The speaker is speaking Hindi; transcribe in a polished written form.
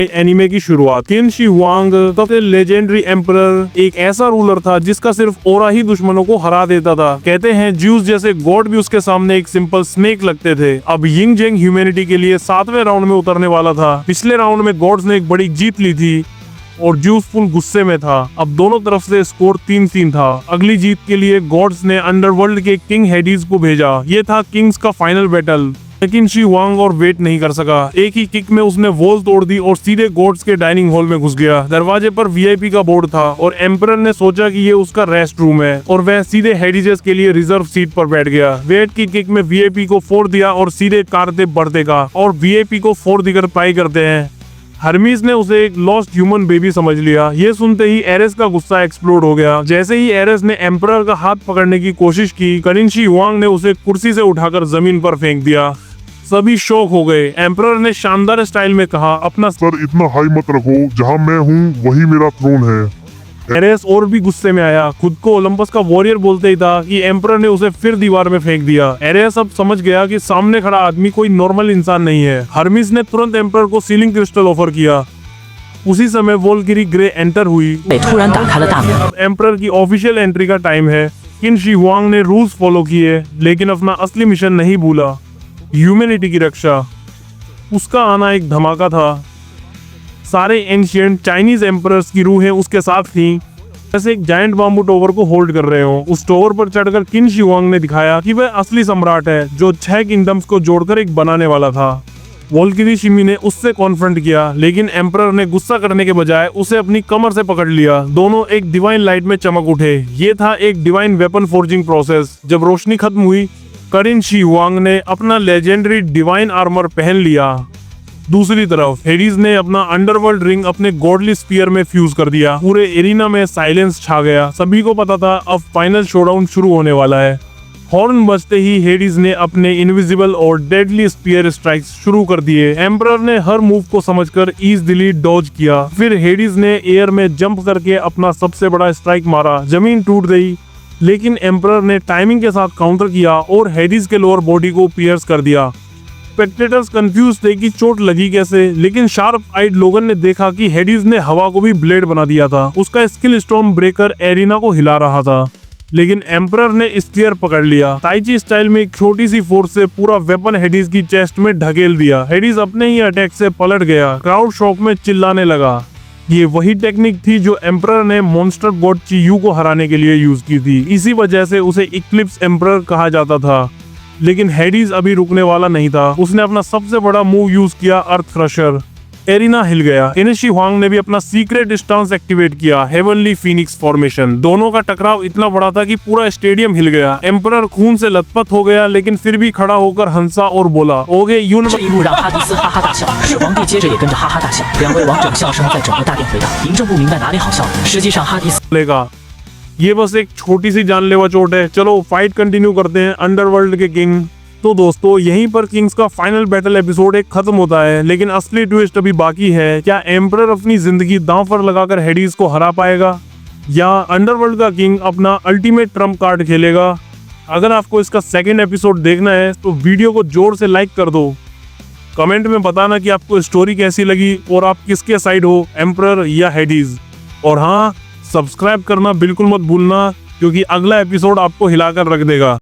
एनिमे की शुरुआत। किन शी हुआंग सबसे लेजेंडरी एम्परर, एक ऐसा रूलर था जिसका सिर्फ ओरा ही दुश्मनों को हरा देता था। कहते हैं ज्यूस जैसे गॉड भी उसके सामने एक सिंपल स्नेक लगते थे। अब यिंग जेंग ह्यूमैनिटी के लिए 7वें राउंड में उतरने वाला था। पिछले राउंड में गॉड्स ने एक बड़ी जीत ली थी और ज्यूस फुल गुस्से में था। अब दोनों तरफ से स्कोर 3-3 था। अगली जीत के लिए गॉड्स ने अंडरवर्ल्ड के किंग हेडीज को भेजा। ये था किंग्स का फाइनल बैटल, लेकिन शी हुआंग और वेट नहीं कर सका। एक ही किक में उसने वॉल तोड़ दी और सीधे गॉड्स के डाइनिंग हॉल में घुस गया। दरवाजे पर वीआईपी का बोर्ड था और एम्परर ने सोचा कि ये उसका रेस्ट रूम है और वह सीधे हेडीजेस के लिए रिजर्व सीट पर बैठ गया। वेट की किक में वीआईपी को फोड़ दिया और सीधे कारते बढ़ते का, और वीआईपी को फोड़ देकर पाई करते हैं। हर्मीज ने उसे एक लॉस्ट ह्यूमन बेबी समझ लिया। ये सुनते ही एरेस का गुस्सा एक्सप्लोड हो गया। जैसे ही एरेस ने एम्परर का हाथ पकड़ने की कोशिश की, करिन शी हुआंग ने उसे कुर्सी से उठाकर जमीन पर फेंक दिया। सभी शॉक हो गए। एम्परर ने शानदार स्टाइल में कहा, अपना सर इतना हाई मत रखो, जहाँ मैं हूँ वही मेरा थ्रोन है। एरेस और भी गुस्से में आया। खुद को ओलंपस का वॉरियर बोलते ही था कि एम्परर ने उसे फिर दीवार में फेंक दिया। एरेस अब समझ गया कि सामने खड़ा आदमी कोई नॉर्मल इंसान नहीं है। हर्मीज ने तुरंत एम्परर को सीलिंग क्रिस्टल ऑफर किया। उसी समय वोल्किरी ग्रे एंटर हुई। अब एम्परर की ऑफिशियल एंट्री का टाइम है। किन शी हुआंग ने रूल्स फॉलो किए, लेकिन अपना असली मिशन नहीं भूला, ह्यूमैनिटी की रक्षा। उसका आना एक धमाका था। सारे एंशिएंट चाइनीज एम्परर्स की रूहें उसके साथ थीं, जैसे एक जायंट बाम्बू टॉवर को होल्ड कर रहे हो। उस टॉवर पर चढ़कर किन शी हुआंग ने दिखाया कि वह असली सम्राट है, जो 6 किंगडम्स को जोड़कर एक बनाने वाला था। वोल्किरी शिमी ने उससे कॉन्फ्रंट किया, लेकिन एम्परर ने गुस्सा करने के बजाय उसे अपनी कमर से पकड़ लिया। दोनों एक डिवाइन लाइट में चमक उठे। ये था एक डिवाइन वेपन फोर्जिंग प्रोसेस। जब रोशनी खत्म हुई, करिन शी हुआंग ने अपना लेजेंडरी डिवाइन आर्मर पहन लिया। दूसरी तरफ हेडीज ने अपना अंडरवर्ल्ड रिंग अपने गॉडली स्पीयर में फ्यूज कर दिया। पूरे एरिना में साइलेंस छा गया। सभी को पता था अब फाइनल शोडाउन शुरू होने वाला है। हॉर्न बजते ही हेडीज ने अपने इनविजिबल और डेडली स्पीयर स्ट्राइक्स शुरू कर दिए। एम्परर ने हर मूव को समझकर इजीली डॉज किया। फिर हेडीज ने एयर में जंप करके अपना सबसे बड़ा स्ट्राइक मारा। जमीन टूट गई, लेकिन एम्परर ने टाइमिंग के साथ काउंटर किया और हेडीज के लोअर बॉडी को पियर्स कर दिया। स्पेक्टेटर्स कंफ्यूज थे कि चोट लगी कैसे, लेकिन शार्प आइड लोगन ने देखा कि हेडीज ने हवा को भी ब्लेड बना दिया था। उसका स्किल स्टॉर्म ब्रेकर एरिना को हिला रहा था, लेकिन एम्परर ने स्टीयर पकड़ लिया। ताइची स्टाइल में एक छोटी सी फोर्स से पूरा वेपन हेडीज की चेस्ट में ढकेल दिया। हेडीज अपने ही अटैक से पलट गया। क्राउड शॉक में चिल्लाने लगा। ये वही टेक्निक थी जो एम्परर ने मॉन्स्टर गॉड चियू को हराने के लिए यूज की थी। इसी वजह से उसे इक्लिप्स एम्परर कहा जाता था। लेकिन हेडीज अभी रुकने वाला नहीं था। उसने अपना सबसे बड़ा मूव यूज किया, अर्थ क्रशर। एरिना हिल गया। किन शी हुआंग ने भी अपना सीक्रेट स्टांस एक्टिवेट किया, हेवनली फीनिक्स फॉर्मेशन। दोनों का टकराव इतना बड़ा था कि पूरा स्टेडियम हिल गया। एम्परर खून से लथपथ हो गया, लेकिन फिर भी खड़ा होकर हंसा और बोला, ओगे यून लेगा। ये बस एक छोटी सी जानलेवा चोट है। चलो फाइट कंटिन्यू करते हैं अंडरवर्ल्ड के किंग। तो दोस्तों यहीं पर किंग्स का फाइनल बैटल एपिसोड एक खत्म होता है, लेकिन असली ट्विस्ट अभी बाकी है। क्या एम्परर अपनी जिंदगी दांव पर लगाकर हेडीज को हरा पाएगा, या अंडरवर्ल्ड का किंग अपना अल्टीमेट ट्रम्प कार्ड खेलेगा? अगर आपको इसका सेकंड एपिसोड देखना है तो वीडियो को जोर से लाइक कर दो। कमेंट में बताना कि आपको स्टोरी कैसी लगी और आप किसके साइड हो, एम्परर या हेडीज। और हाँ, सब्सक्राइब करना बिल्कुल मत भूलना, क्योंकि अगला एपिसोड आपको हिलाकर रख देगा।